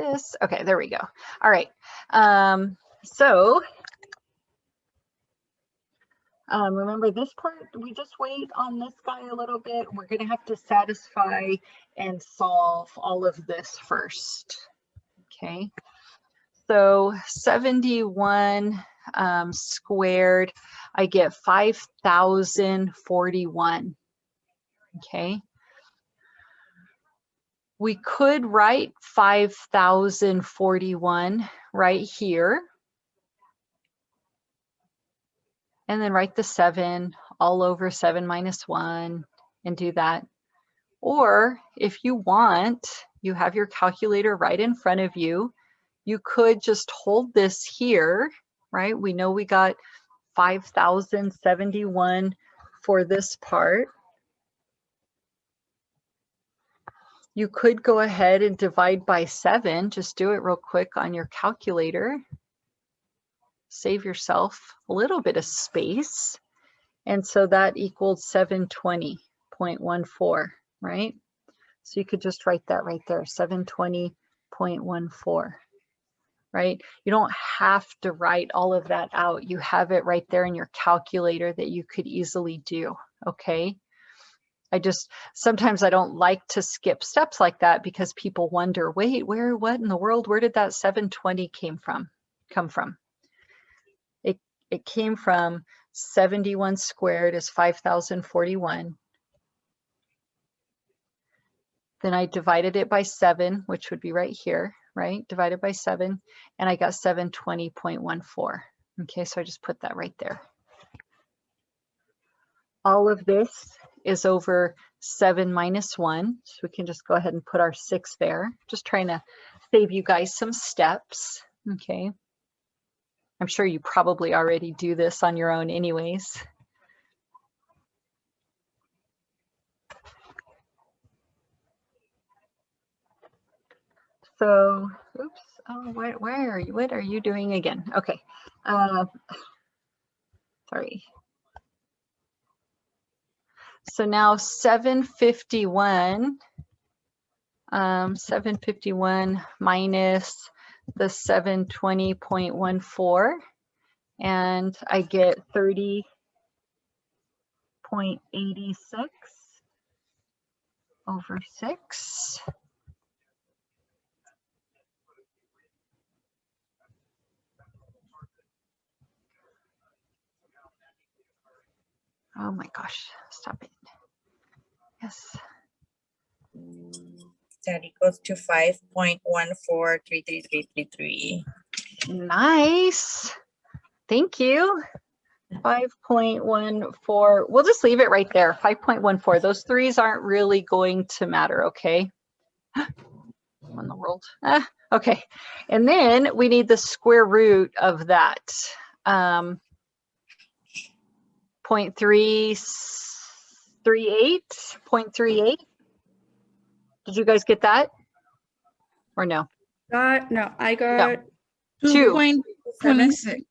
this. Okay, there we go. All right. So remember this part, we just wait on this guy a little bit. We're going to have to satisfy and solve all of this first. Okay. So 71 squared, I get 5,041. Okay. We could write 5,041 right here. And then write the 7 all over 7 minus 1 and do that. Or if you want, you have your calculator right in front of you. You could just hold this here, right? We know we got 5,071 for this part. You could go ahead and divide by 7. Just do it real quick on your calculator. Save yourself a little bit of space. And so that equals 720.14, right? So you could just write that right there, 720.14, right? You don't have to write all of that out. You have it right there in your calculator that you could easily do, okay? Sometimes I don't like to skip steps like that because people wonder, wait, what in the world, where did that 720 come from? It came from 71 squared is 5,041. Then I divided it by 7, which would be right here, right? Divided by 7, and I got 720.14. Okay, so I just put that right there. All of this is over 7 minus 1, so we can just go ahead and put our 6 there. Just trying to save you guys some steps, okay? I'm sure you probably already do this on your own anyways. So, oops, oh, where are you? What are you doing again? Okay, sorry. So now 751, 751 minus the 720.14, and I get 30.86 over 6. Oh my gosh, stop it. Yes. That equals to 5.143333. Nice. Thank you. 5.14. We'll just leave it right there. 5.14. Those 3's aren't really going to matter, okay? What in the world? Okay. And then we need the square root of that. 0.338. Did you guys get that? Or no? No, I got no. 2.26.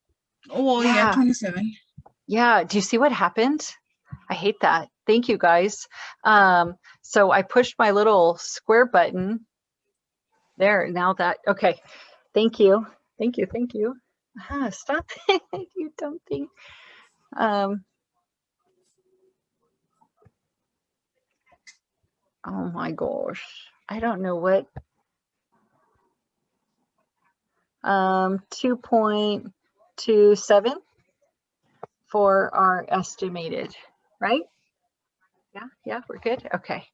Oh, yeah, 27. Yeah, do you see what happened? I hate that. Thank you, guys. So I pushed my little square button there. Now that, okay. Thank you. Thank you. Thank you. Stop it, you dumb thing. Oh my gosh. I don't know what. 2.27 for our estimated, right? Yeah, we're good. Okay.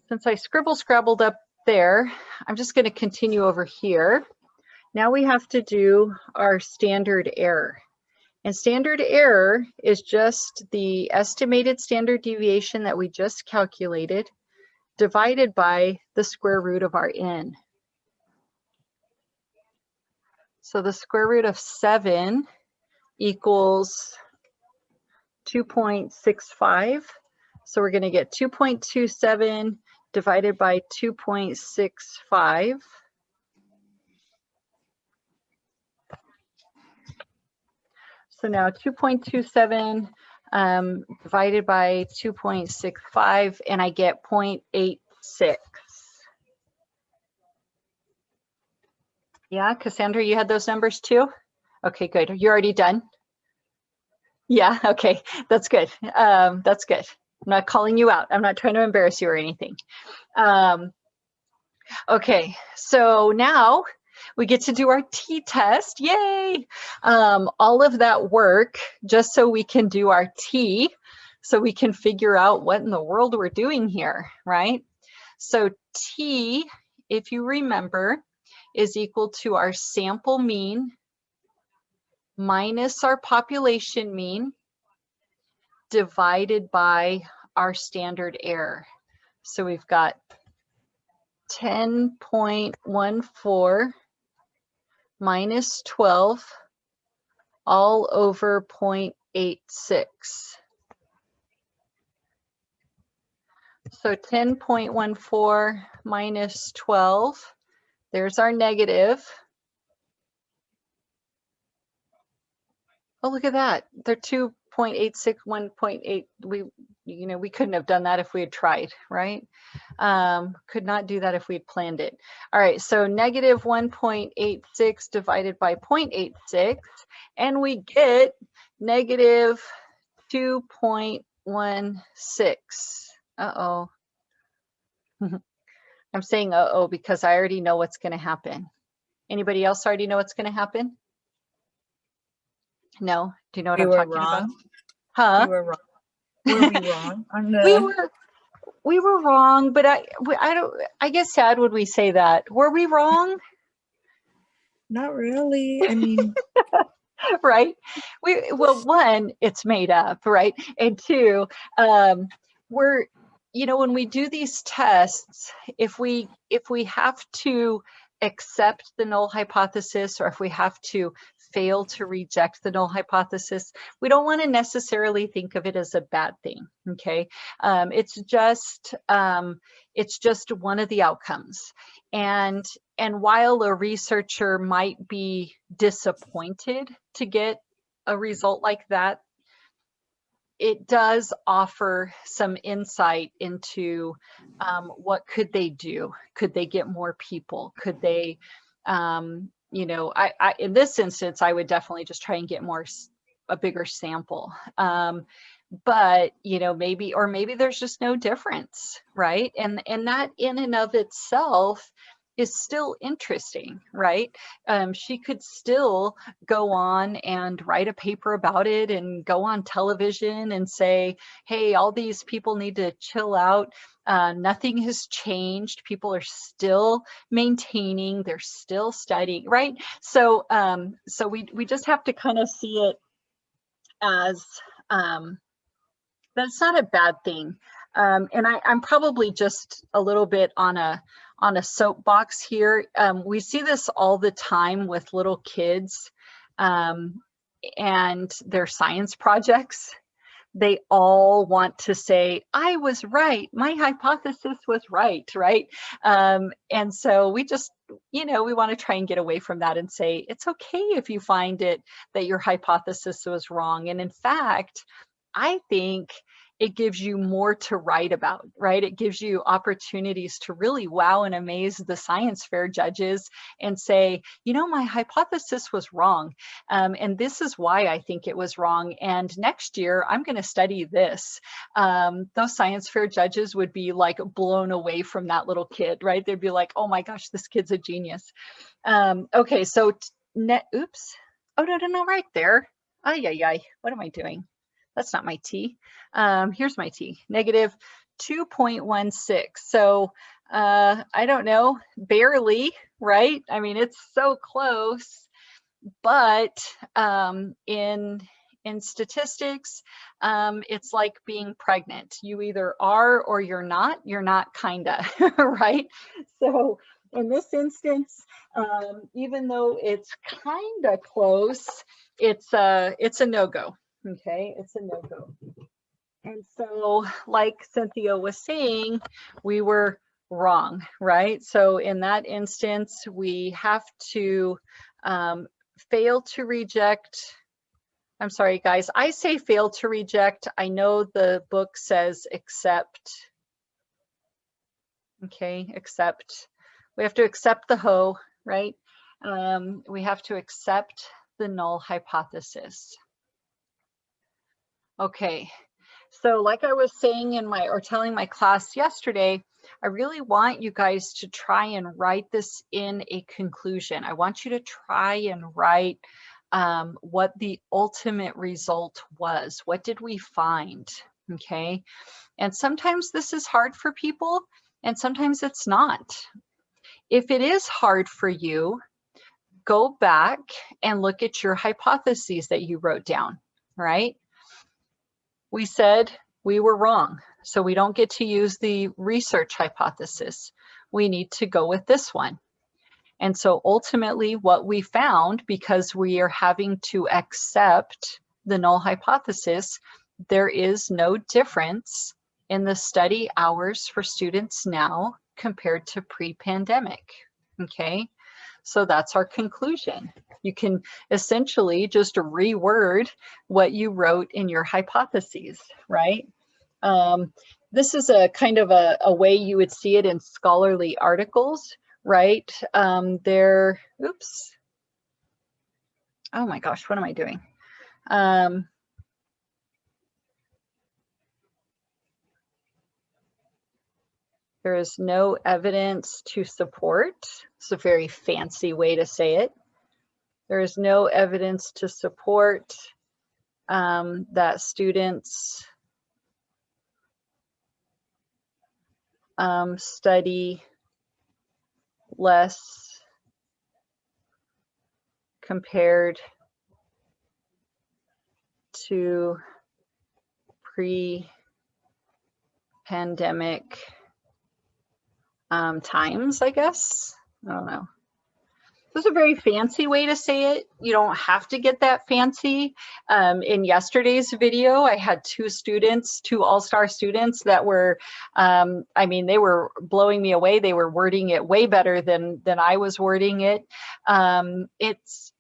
Since I scrabbled up there, I'm just going to continue over here. Now we have to do our standard error. And standard error is just the estimated standard deviation that we just calculated divided by the square root of our n. So the square root of 7 equals 2.65. So we're going to get 2.27 divided by 2.65. So now 2.27 divided by 2.65, and I get 0.86. Yeah, Cassandra, you had those numbers too? Okay, good. You already done? Yeah, okay, that's good. That's good. I'm not calling you out. I'm not trying to embarrass you or anything. Okay, so now we get to do our t-test. Yay! All of that work just so we can do our t, so we can figure out what in the world we're doing here, right? So t, if you remember, is equal to our sample mean minus our population mean divided by our standard error. So we've got 10.14 minus 12 all over 0.86. So 10.14 minus 12, there's our negative. Oh, look at that. They're 2.86, 1.8. We couldn't have done that if we had tried, right? Could not do that if we had planned it. All right, so negative 1.86 divided by 0.86, and we get negative 2.16. Uh-oh. I'm saying uh-oh because I already know what's going to happen. Anybody else already know what's going to happen? No? Do you know what We I'm were talking about? wrong. Huh? We were wrong. Were we wrong on We the? were wrong, but I guess sad would we say that. Were we wrong? Not really. I mean, Right? Well, one, it's made up, right? And two, when we do these tests, if we have to accept the null hypothesis, or if we have to fail to reject the null hypothesis, we don't want to necessarily think of it as a bad thing. Okay, it's just one of the outcomes, and while a researcher might be disappointed to get a result like that, it does offer some insight into what could they do? Could they get more people? Could they, in this instance, I would definitely just try and get a bigger sample. But maybe there's just no difference, right? And that in and of itself is still interesting, right? She could still go on and write a paper about it and go on television and say, hey, all these people need to chill out. Nothing has changed. People are still maintaining, they're still studying, right? So we just have to kind of see it as that's not a bad thing. And I'm probably just a little bit on a soapbox here. We see this all the time with little kids and their science projects. They all want to say, I was right, my hypothesis was right, right? And so we just, we want to try and get away from that and say, it's okay if you find it that your hypothesis was wrong. And in fact, I think it gives you more to write about, right? It gives you opportunities to really wow and amaze the science fair judges and say, my hypothesis was wrong. And this is why I think it was wrong. And next year, I'm going to study this. Those science fair judges would be like blown away from that little kid, right? They'd be like, oh my gosh, this kid's a genius. Okay, so oops. Oh, no, right there. Ay. What am I doing? That's not my t. Here's my t, negative 2.16. So I don't know, barely, right? I mean, it's so close, but in statistics, it's like being pregnant. You either are or you're not kinda, right? So in this instance, even though it's kinda close, it's a no-go. Okay, it's a no-go. And so, like Cynthia was saying, we were wrong, right? So in that instance, we have to fail to reject. I'm sorry, guys, I say fail to reject. I know the book says accept. Okay, accept. We have to accept the hoe, right? We have to accept the null hypothesis. Okay, so like I was saying in my, or telling my class yesterday, I really want you guys to try and write this in a conclusion. I want you to try and write what the ultimate result was. What did we find? Okay, and sometimes this is hard for people and sometimes it's not. If it is hard for you, go back and look at your hypotheses that you wrote down, right? We said we were wrong, so we don't get to use the research hypothesis. We need to go with this one. And so ultimately what we found, because we are having to accept the null hypothesis, there is no difference in the study hours for students now compared to pre-pandemic, okay? So that's our conclusion. You can essentially just reword what you wrote in your hypotheses, right? This is a kind of a way you would see it in scholarly articles, right? Oops. Oh my gosh, what am I doing? There is no evidence to support. It's a very fancy way to say it. There is no evidence to support that students study less compared to pre-pandemic times, I guess. I don't know. This is a very fancy way to say it. You don't have to get that fancy. In yesterday's video, I had two students, two all-star students that were, I mean, they were blowing me away. They were wording it way better than I was wording it. It's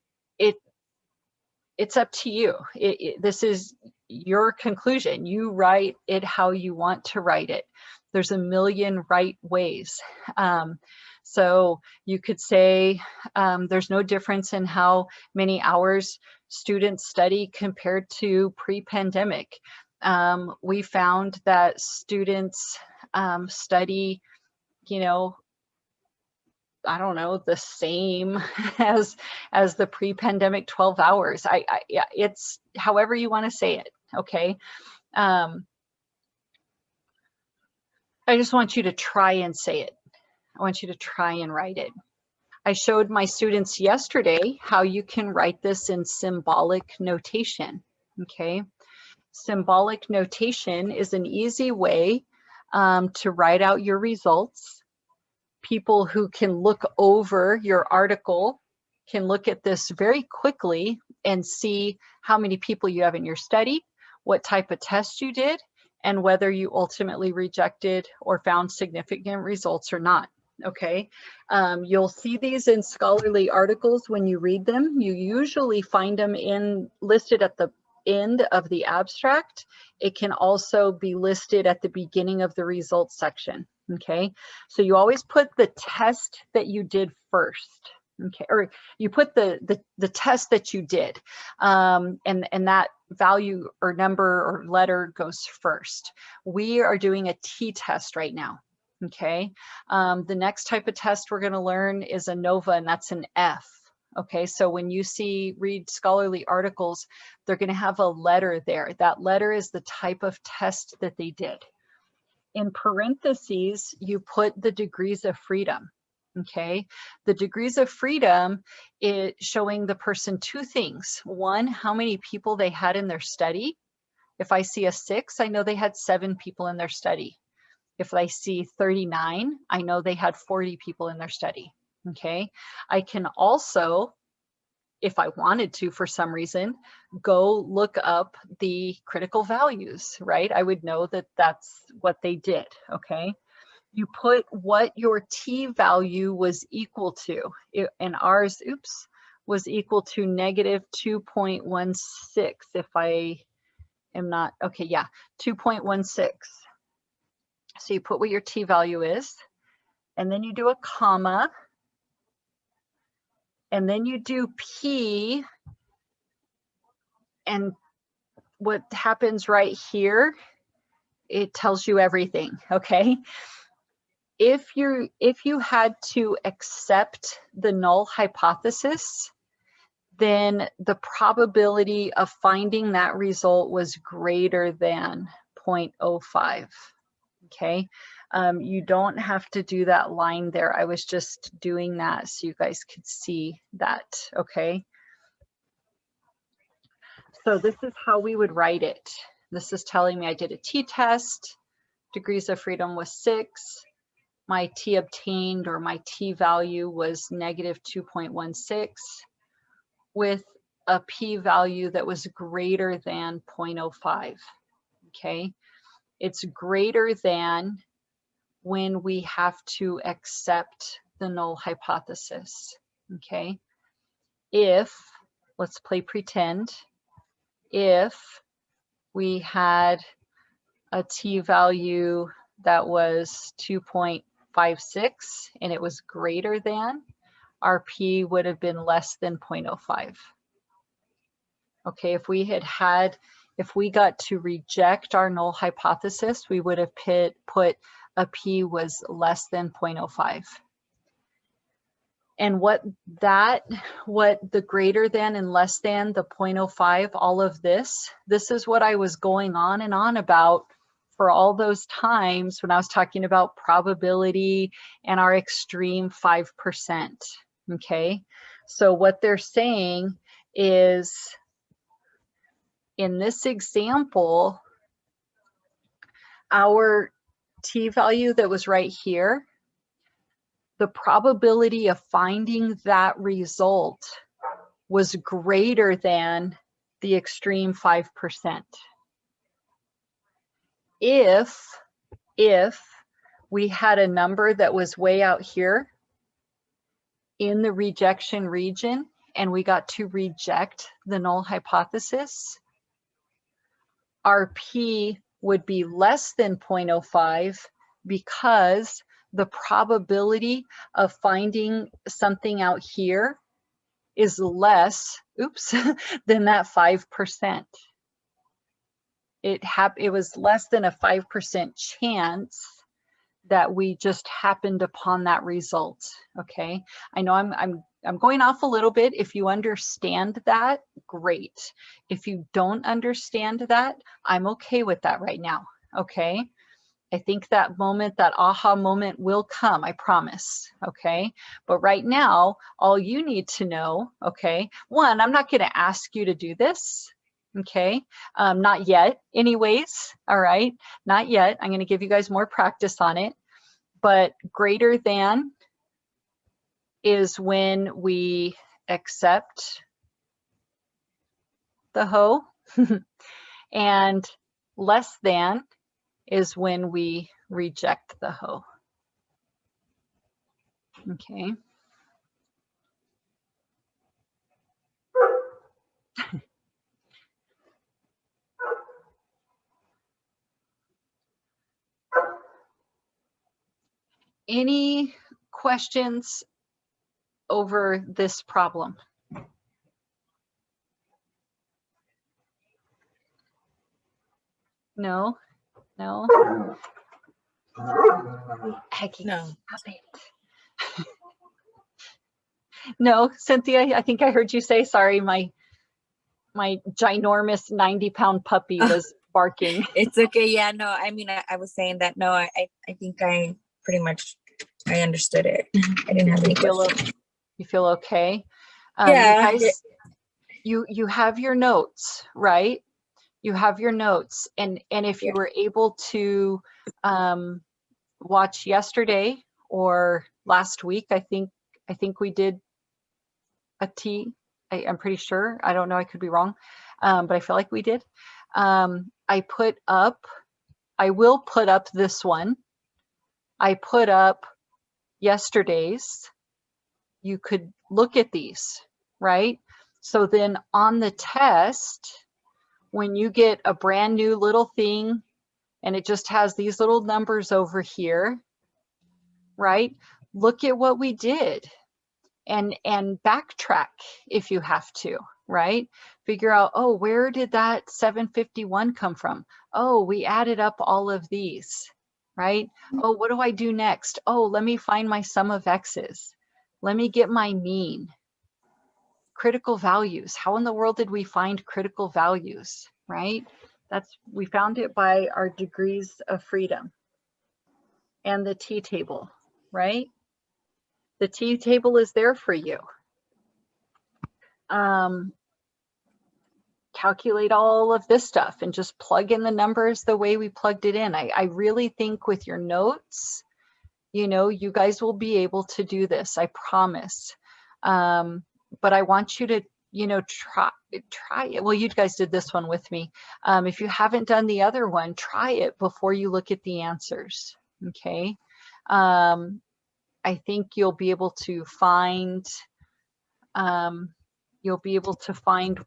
up to you. This is your conclusion. You write it how you want to write it. There's a million right ways. So you could say there's no difference in how many hours students study compared to pre-pandemic. We found that students study, you know, I don't know, the same as the pre-pandemic 12 hours. Yeah, it's however you want to say it, okay? I just want you to try and say it. I want you to try and write it. I showed my students yesterday how you can write this in symbolic notation, okay? Symbolic notation is an easy way to write out your results. People who can look over your article can look at this very quickly and see how many people you have in your study, what type of test you did, and whether you ultimately rejected or found significant results or not. Okay, you'll see these in scholarly articles when you read them. You usually find them listed at the end of the abstract. It can also be listed at the beginning of the results section. Okay, so you always put the test that you did first. Okay, or you put the test that you did, and that value or number or letter goes first. We are doing a t-test right now. Okay, the next type of test we're going to learn is a NOVA, and that's an F. Okay, so when you read scholarly articles, they're going to have a letter there. That letter is the type of test that they did. In parentheses, you put the degrees of freedom. Okay, the degrees of freedom is showing the person two things. One, how many people they had in their study. If I see a 6, I know they had 7 people in their study. If I see 39, I know they had 40 people in their study, okay? I can also, if I wanted to for some reason, go look up the critical values, right? I would know that that's what they did, okay? You put what your t-value was equal to, and ours, oops, was equal to negative 2.16 if I am not, okay, yeah, 2.16. So you put what your t-value is, and then you do a comma, and then you do P, and what happens right here, it tells you everything, okay? If you had to accept the null hypothesis, then the probability of finding that result was greater than 0.05, okay? You don't have to do that line there. I was just doing that so you guys could see that, okay? So this is how we would write it. This is telling me I did a t-test, degrees of freedom was 6, my t obtained, or my t-value, was negative 2.16 with a p-value that was greater than 0.05, okay? It's greater than when we have to accept the null hypothesis, okay? If, let's play pretend, if we had a t-value that was 2.56 and it was greater than, our p would have been less than 0.05. Okay, if we got to reject our null hypothesis, we would have put a p was less than 0.05. And what the greater than and less than, the 0.05, all of this is what I was going on and on about for all those times when I was talking about probability and our extreme 5%, okay? So what they're saying is, in this example, our t-value that was right here, the probability of finding that result was greater than the extreme 5%. If we had a number that was way out here in the rejection region and we got to reject the null hypothesis, our p would be less than 0.05 because the probability of finding something out here is less, than that 5%. It was less than a 5% chance that we just happened upon that result, okay? I know I'm going off a little bit. If you understand that, great. If you don't understand that, I'm okay with that right now, okay? I think that moment, that aha moment will come, I promise, okay? But right now, all you need to know, okay? One, I'm not gonna ask you to do this, okay? Not yet, anyways, all right? Not yet, I'm gonna give you guys more practice on it, but greater than is when we accept the hoe, and less than is when we reject the hoe. Okay. Any questions over this problem? No? No? Aggie, No. stop it. No, Cynthia, I think I heard you say, sorry, my ginormous 90-pound puppy was barking. It's okay. Yeah, no, I mean, I was saying that, no, I think I pretty much, I understood it. I didn't have any questions. You feel okay? Yeah. You guys, you have your notes, right? You have your notes, and if you were able to watch yesterday or last week, I think we did a T. I'm pretty sure. I don't know. I could be wrong, but I feel like we did. I will put up this one. I put up yesterday's. You could look at these, right? So then on the test, when you get a brand new little thing and it just has these little numbers over here, right? Look at what we did. and backtrack if you have to, right? Figure out, oh, where did that 751 come from? Oh, we added up all of these, right? Oh, what do I do next? Oh, let me find my sum of x's. Let me get my mean. Critical values. How in the world did we find critical values, right? We found it by our degrees of freedom and the t-table, right? The t-table is there for you. Calculate all of this stuff and just plug in the numbers the way we plugged it in. I really think with your notes, you know, you guys will be able to do this, I promise. But I want you to, you know, try it. Well, you guys did this one with me. If you haven't done the other one, try it before you look at the answers, okay? I think you'll be able to find,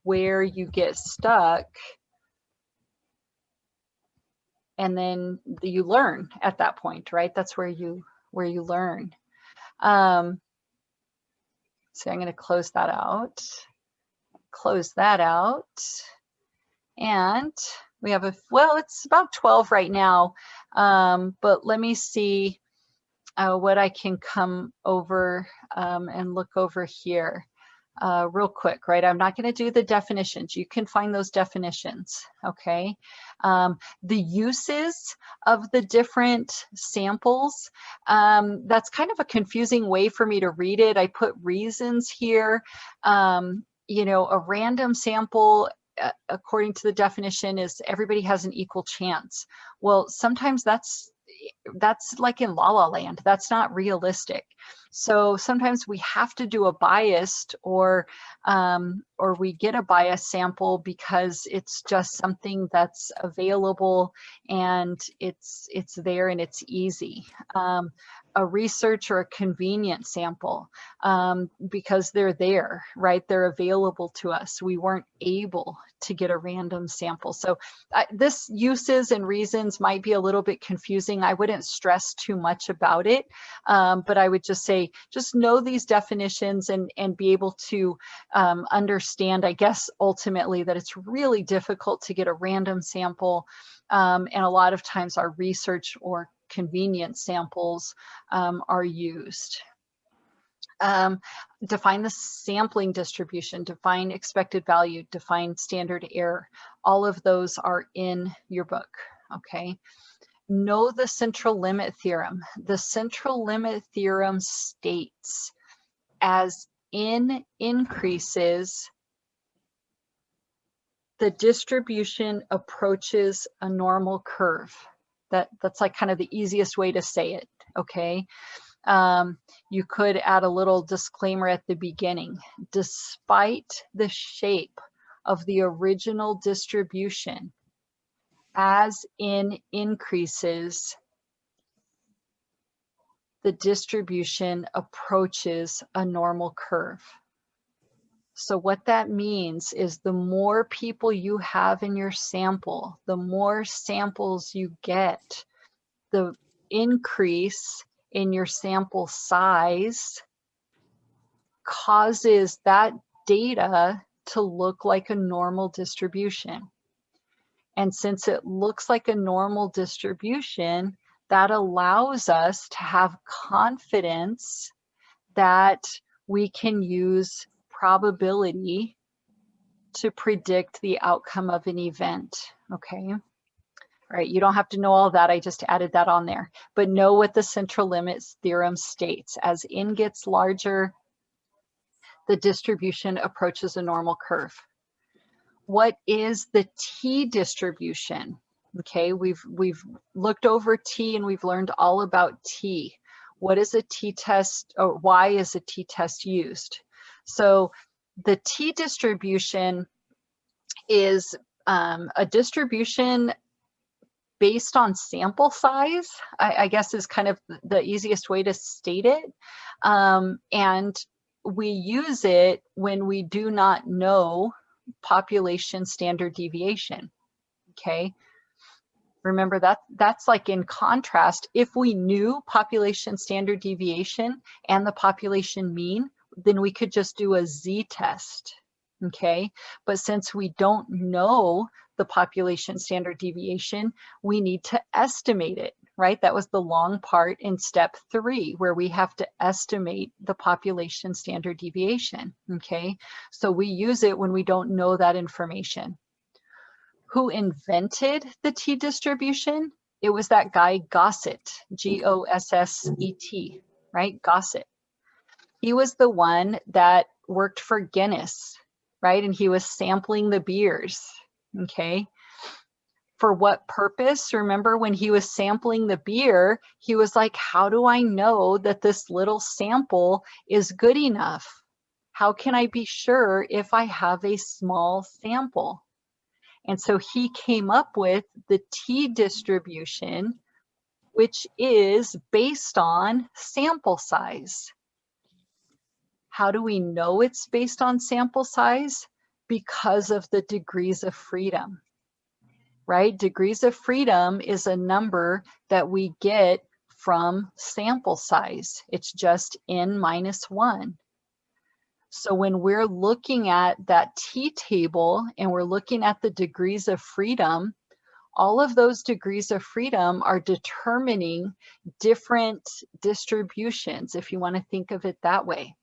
where you get stuck, and then you learn at that point, right? That's where you learn. So I'm going to close that out. And we have well, it's about 12 right now, but let me see what I can come over and look over here real quick, right? I'm not going to do the definitions. You can find those definitions, okay? The uses of the different samples, that's kind of a confusing way for me to read it. I put reasons here. You know, a random sample, according to the definition, is everybody has an equal chance. Well, sometimes that's like in La La Land. That's not realistic. So sometimes we have to do a biased, or we get a biased sample because it's just something that's available and it's there and it's easy. A research or a convenient sample, because they're there, right? They're available to us. We weren't able to get a random sample. So this uses and reasons might be a little bit confusing. I wouldn't stress too much about it, but I would just say, just know these definitions and be able to understand, I guess, ultimately that it's really difficult to get a random sample. And a lot of times our research or convenient samples are used. Define the sampling distribution, define expected value, define standard error. All of those are in your book, okay? Know the central limit theorem. The central limit theorem states as n increases, the distribution approaches a normal curve. That's like kind of the easiest way to say it, okay? You could add a little disclaimer at the beginning. Despite the shape of the original distribution, as n increases, the distribution approaches a normal curve. So what that means is the more people you have in your sample, the more samples you get, the increase in your sample size causes that data to look like a normal distribution. And since it looks like a normal distribution, that allows us to have confidence that we can use probability to predict the outcome of an event, okay? All right, you don't have to know all that, I just added that on there. But know what the central limits theorem states. As n gets larger, the distribution approaches a normal curve. What is the t-distribution? Okay, we've looked over t and we've learned all about t. What is a t-test, or why is a t-test used? So the t-distribution is a distribution based on sample size, I guess is kind of the easiest way to state it. And we use it when we do not know population standard deviation, okay? Remember that's like in contrast. If we knew population standard deviation and the population mean, then we could just do a z-test, okay? But since we don't know the population standard deviation, we need to estimate it, right? That was the long part in step 3, where we have to estimate the population standard deviation, okay? So we use it when we don't know that information. Who invented the t-distribution? It was that guy Gosset, G-O-S-S-E-T, right? Gosset. He was the one that worked for Guinness, right? And he was sampling the beers, okay? For what purpose? Remember when he was sampling the beer, he was like, how do I know that this little sample is good enough? How can I be sure if I have a small sample? And so he came up with the t-distribution, which is based on sample size. How do we know it's based on sample size? Because of the degrees of freedom, right? Degrees of freedom is a number that we get from sample size. It's just n-1. So when we're looking at that t-table and we're looking at the degrees of freedom, all of those degrees of freedom are determining different distributions, if you want to think of it that way.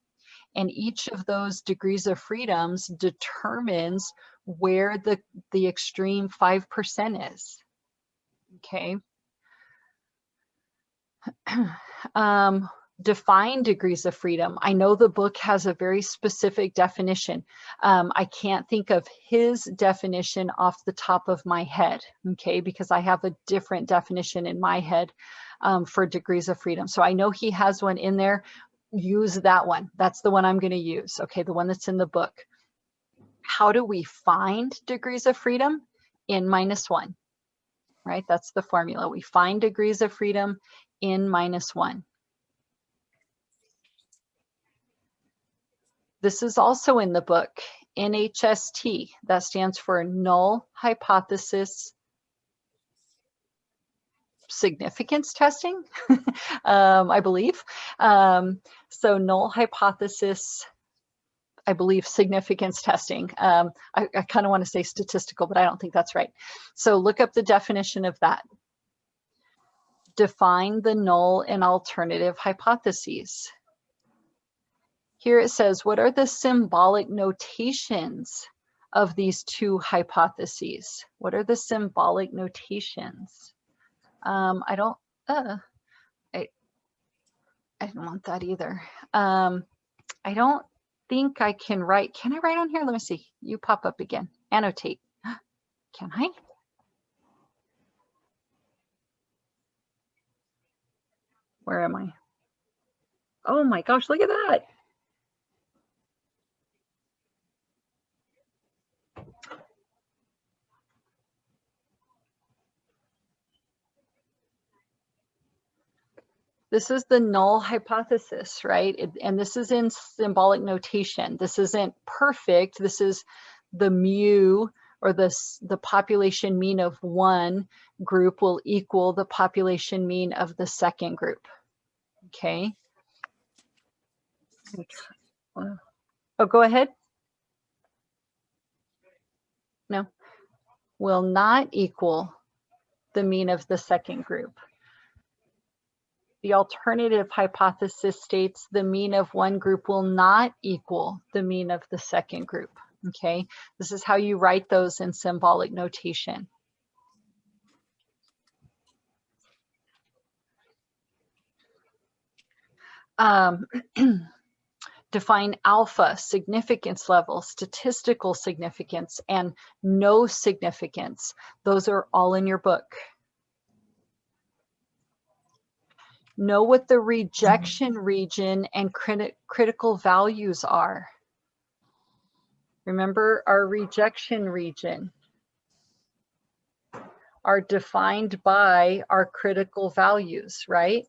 And each of those degrees of freedoms determines where the extreme 5% is, okay? Define degrees of freedom. I know the book has a very specific definition. I can't think of his definition off the top of my head, okay, because I have a different definition in my head for degrees of freedom. So I know he has one in there. Use that one. That's the one I'm going to use, okay, the one that's in the book. How do we find degrees of freedom? n-1, right? That's the formula. We find degrees of freedom n-1. This is also in the book, NHST. That stands for null hypothesis significance testing, I believe. So null hypothesis, I believe, significance testing. I kind of want to say statistical, but I don't think that's right. So look up the definition of that. Define the null and alternative hypotheses. Here it says, what are the symbolic notations of these two hypotheses? What are the symbolic notations? I don't want that either. I don't think I can write. Can I write on here? Let me see. You pop up again. Annotate. Can I? Where am I? Oh my gosh, look at that. This is the null hypothesis, right? And this is in symbolic notation. This isn't perfect. This is the mu, or the population mean of one group will equal the population mean of the second group, okay? Oh, go ahead. No, will not equal the mean of the second group. The alternative hypothesis states the mean of one group will not equal the mean of the second group, okay? This is how you write those in symbolic notation. Define alpha, significance level, statistical significance, and no significance. Those are all in your book. Know what the rejection region and critical values are. Remember, our rejection region are defined by our critical values, right?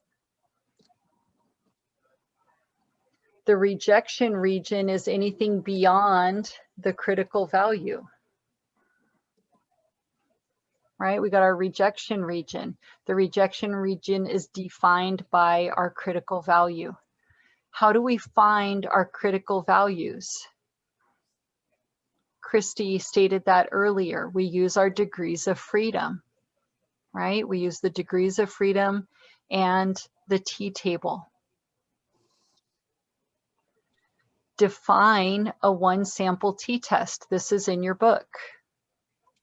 The rejection region is anything beyond the critical value, right? We got our rejection region. The rejection region is defined by our critical value. How do we find our critical values? Christy stated that earlier. We use our degrees of freedom, right? We use the degrees of freedom and the t-table. Define a one sample t-test. This is in your book.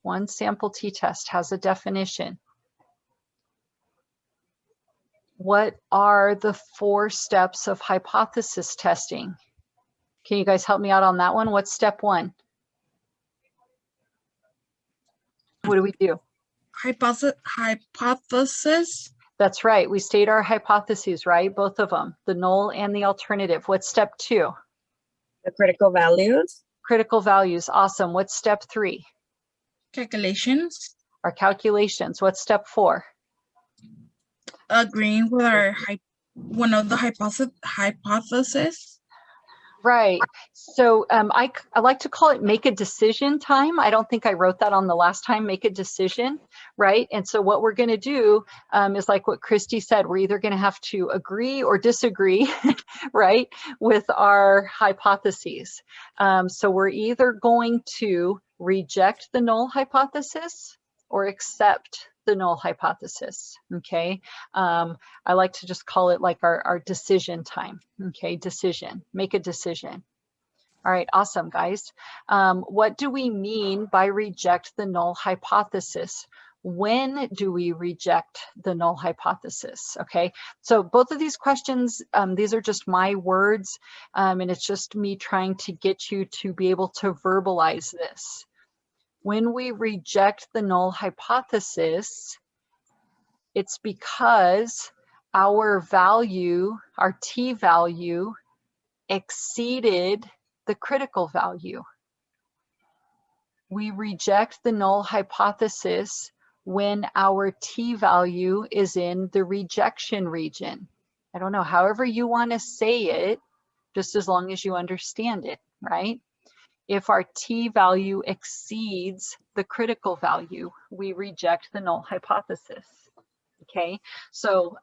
One sample t-test has a definition. What are the 4 steps of hypothesis testing? Can you guys help me out on that one? What's step 1? What do we do? Hypothesis. That's right. We state our hypotheses, right? Both of them, the null and the alternative. What's step 2? The critical values. Critical values. Awesome. What's step 3? Calculations. Our calculations. What's step 4? Agreeing with our one of the hypotheses. Right. So I like to call it make a decision time. I don't think I wrote that on the last time, make a decision, right? And so what we're going to do is like what Christy said, we're either going to have to agree or disagree, right, with our hypotheses. So we're either going to reject the null hypothesis or accept the null hypothesis, okay? I like to just call it like our decision time, okay? Decision, make a decision. All right, awesome, guys. What do we mean by reject the null hypothesis? When do we reject the null hypothesis, okay? So both of these questions, these are just my words, and it's just me trying to get you to be able to verbalize this. When we reject the null hypothesis, it's because our value, our t-value, exceeded the critical value. We reject the null hypothesis when our t-value is in the rejection region. I don't know, however you want to say it, just as long as you understand it, right? If our t-value exceeds the critical value, we reject the null hypothesis. Okay, so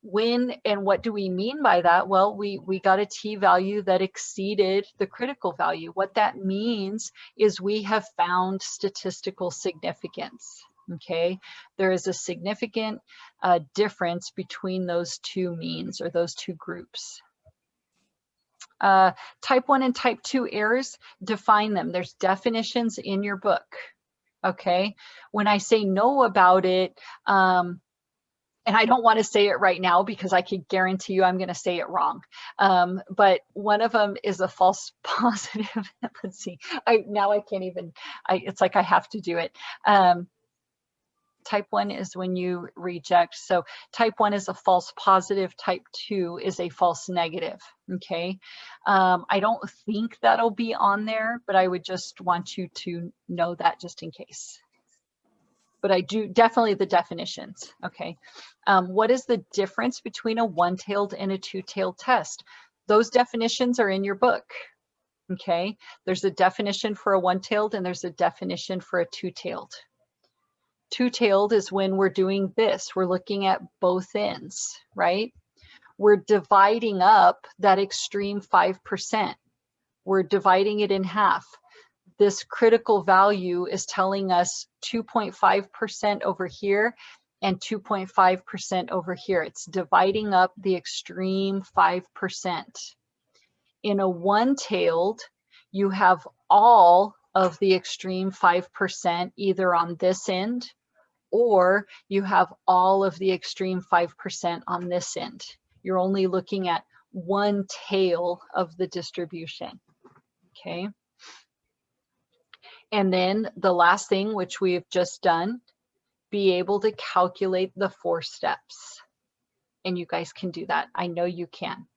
when and what do we mean by that? Well, we got a t-value that exceeded the critical value. What that means is we have found statistical significance. Okay, there is a significant difference between those two means or those two groups. Type 1 and type 2 errors, define them. There's definitions in your book. Okay, when I say know about it, and I don't want to say it right now because I can guarantee you I'm going to say it wrong. But one of them is a false positive. Let's see. Now I can't even. It's like I have to do it. Type 1 is when you reject. So type 1 is a false positive. Type 2 is a false negative. Okay. I don't think that'll be on there, but I would just want you to know that just in case. But I do definitely the definitions. Okay. What is the difference between a one-tailed and a two-tailed test? Those definitions are in your book. Okay. There's a definition for a one-tailed and there's a definition for a two-tailed. Two-tailed is when we're doing this. We're looking at both ends, right? We're dividing up that extreme 5%. We're dividing it in half. This critical value is telling us 2.5% over here and 2.5% over here. It's dividing up the extreme 5%. In a one-tailed, you have all of the extreme 5% either on this end or you have all of the extreme 5% on this end. You're only looking at one tail of the distribution, okay? And then the last thing, which we've just done, be able to calculate the 4 steps. And you guys can do that. I know you can.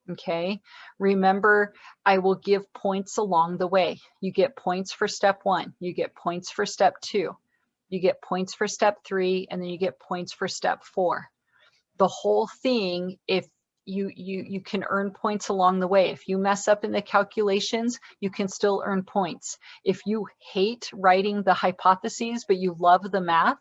Okay, remember, I will give points along the way. You get points for step 1, you get points for step 2, you get points for step 3, and then you get points for step 4. The whole thing, if you can earn points along the way. If you mess up in the calculations, you can still earn points. If you hate writing the hypotheses, but you love the math,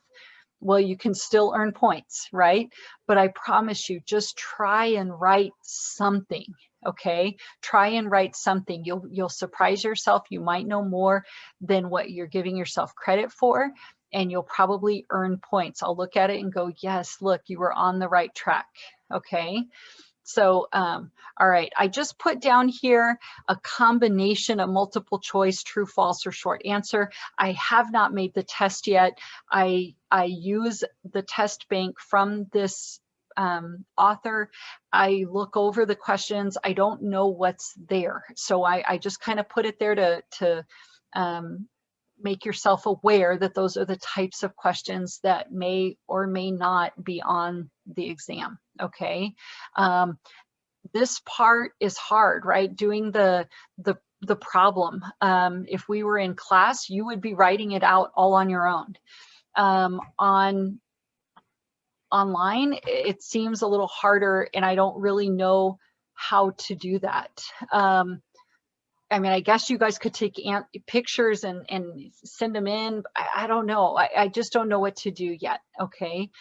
well, you can still earn points, right? But I promise you, just try and write something, okay? Try and write something. You'll surprise yourself. You might know more than what you're giving yourself credit for, and you'll probably earn points. I'll look at it and go, yes, look, you were on the right track, okay? So, all right, I just put down here a combination of multiple choice, true, false, or short answer. I have not made the test yet. I use the test bank from this author. I look over the questions. I don't know what's there. So I just kind of put it there to make yourself aware that those are the types of questions that may or may not be on the exam, okay? This part is hard, right? Doing the problem. If we were in class, you would be writing it out all on your own. Online, it seems a little harder, and I don't really know how to do that. I mean, I guess you guys could take pictures and send them in. I don't know. I just don't know what to do yet. Okay.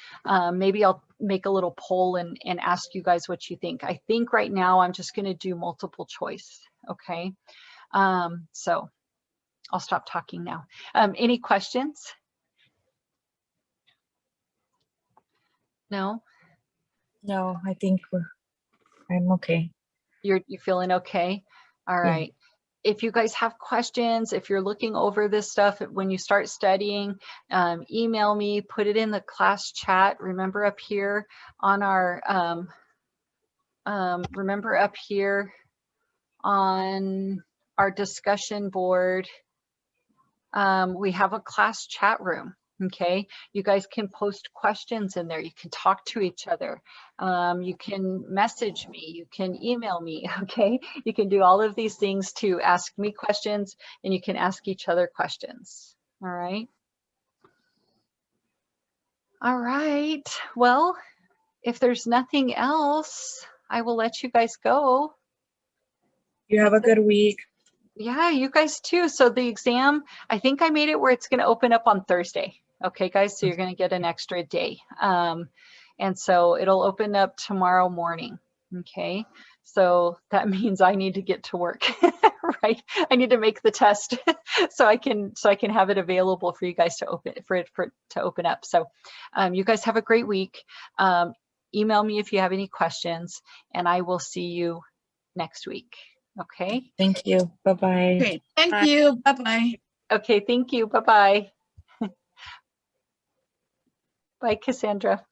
Maybe I'll make a little poll and ask you guys what you think. I think right now I'm just going to do multiple choice. Okay. So I'll stop talking now. Any questions? No? No, I think I'm okay. You're feeling okay? All Yeah. right. If you guys have questions, if you're looking over this stuff when you start studying, email me, put it in the class chat. Remember up here on our, remember up here on our discussion board, we have a class chat room. Okay, you guys can post questions in there. You can talk to each other. You can message me. You can email me. Okay, you can do all of these things to ask me questions, and you can ask each other questions. All right. All right. Well, if there's nothing else, I will let you guys go. You have a good week. Yeah, you guys too. So the exam, I think I made it where it's going to open up on Thursday. Okay, guys, so you're going to get an extra day. And so it'll open up tomorrow morning. Okay, so that means I need to get to work, right? I need to make the test so I can have it available for you guys to open to open up. So you guys have a great week. Email me if you have any questions, and I will see you next week. Okay. Thank you. Bye-bye. Okay, thank Bye. you. Bye-bye. Okay, thank you. Bye-bye. Bye, Cassandra.